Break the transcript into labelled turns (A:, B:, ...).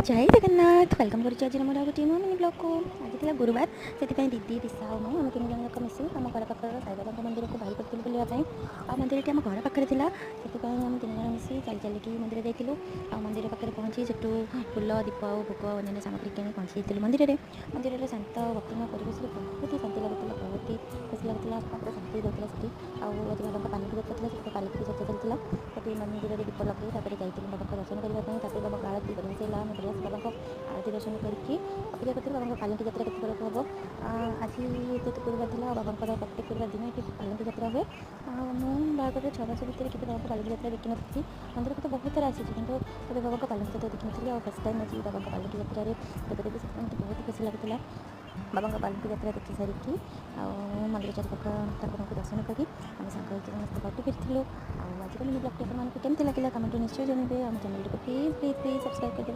A: जय जगन्नाथ वेलकम कर आज मोर गोटे नुआ मिनी ब्लॉग को आज थी गुरुवार से दीदी दिशा और मुझे तीन जन जाक मिसी आम घर पाखर साई बाबा मंदिर को बाहर करते बुलायाई आ मंदिर आम घर पाखे से आम तीन जन मिसी चल चलिकी मंदिर जाइलु आ मंदिर पाखे पहुँची से फूल दीप और भोग अन्य सामग्री किणी पहुँची जाइलु मंदिर शांत भक्तिमय परिवेश बहुत ही शांति लगुला बहुत ही खुशी लगुला पूरा शांति दूसरा से आज बाबा पालिकी जाता है पालिकी जात्रा चलता है मंदिर में दीप लगे जाइए बाबा दर्शन करने बाबा आरती कर बाबा आरती दर्शन करके अपेक्षा करते बाबा पालिकी जात्रा केत बड़क हम आज तो गुरुवार था बाबा प्रत्येक गुरुवार दिन ये पालिकी जात्रा हुए मुझे 6 वर्ष भितर कि बाबा पालिकी जात्रा देखी नी मंदिर को तो बहुत थर आसी कि बाबा पालिकी जात्रा देखी नी फर्स्ट टाइम आज बाबा पालिकी जात्रा देखते मत बहुत खुशी लगुला बाबा पालिकी जात्रा देखी सारिकी मंदिर चारिपाख ठाकुर को दर्शन करी आम सांग समस्त बाटी फिर आज मिनी ब्लॉग केमती लगे कमेंट निश्चय जनइबे आम चैनल को प्लीज प्लीज प्लीज सब्सक्राइब करदे।